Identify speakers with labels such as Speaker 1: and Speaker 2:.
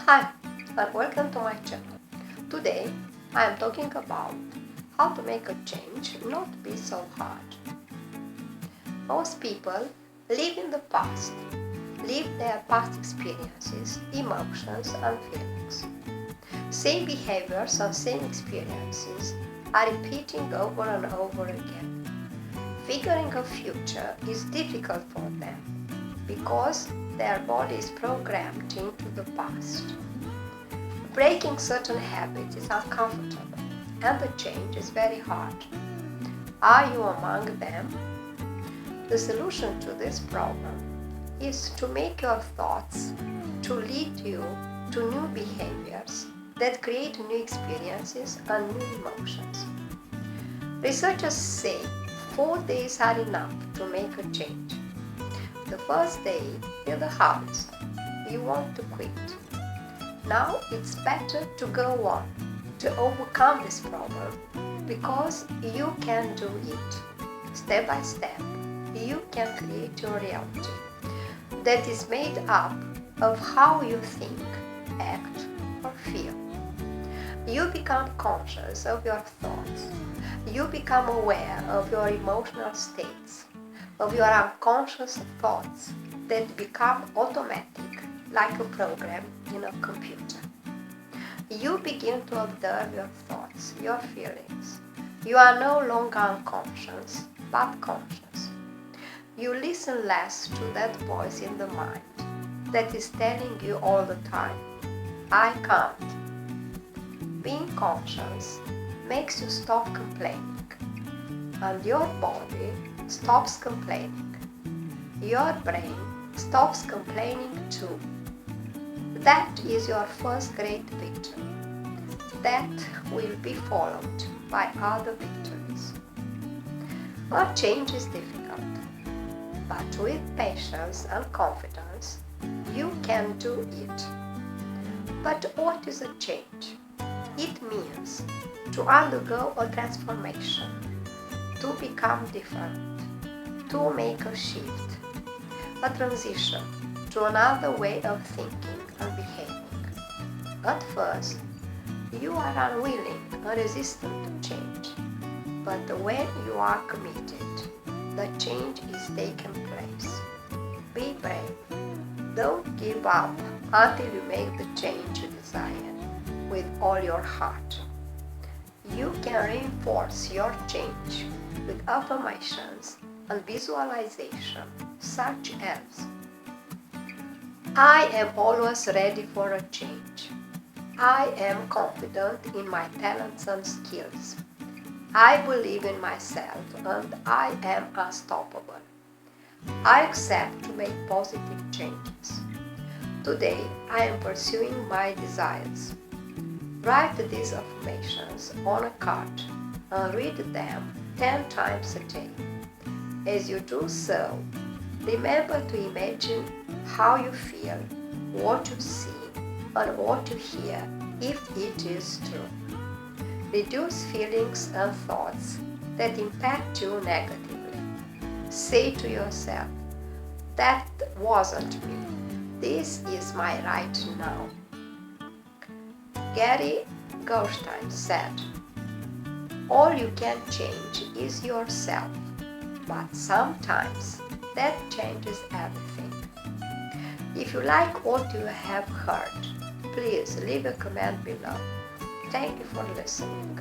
Speaker 1: Hi, and welcome to my channel. Today I am talking about how to make a change not be so hard. Most people live in the past, live their past experiences, emotions and feelings. Same behaviors and same experiences are repeating over and over again. Figuring a future is difficult for them because their body is programmed into the past. Breaking certain habits is uncomfortable and the change is very hard. Are you among them? The solution to this problem is to make your thoughts to lead you to new behaviors that create new experiences and new emotions. Researchers say 4 days are enough to make a change. The first day is the hardest. You want to quit. Now it's better to go on to overcome this problem because you can do it. Step by step, you can create your reality that is made up of how you think, act, or feel. You become conscious of your thoughts. You become aware of your emotional states, of your unconscious thoughts that become automatic like a program in a computer. You begin to observe your thoughts, your feelings. You are no longer unconscious, but conscious. You listen less to that voice in the mind that is telling you all the time, I can't. Being conscious makes you stop complaining, and your body stops complaining. Your brain stops complaining too. That is your first great victory. That will be followed by other victories. A change is difficult, but with patience and confidence, you can do it. But what is a change? It means to undergo a transformation, to become different, to make a shift, a transition to another way of thinking and behaving. At first, you are unwilling and resistant to change, but when you are committed, the change is taking place. Be brave. Don't give up until you make the change you desire with all your heart. You can reinforce your change with affirmations and visualization such as I am always ready for a change. I am confident in my talents and skills. I believe in myself and I am unstoppable. I accept to make positive changes. Today I am pursuing my desires. Write these affirmations on a card and read them 10 times a day. As you do so, remember to imagine how you feel, what you see, and what you hear if it is true. Reduce feelings and thoughts that impact you negatively. Say to yourself, that wasn't me. This is my right now. Gary Goldstein said, all you can change is yourself, but sometimes that changes everything. If you like what you have heard, please leave a comment below. Thank you for listening.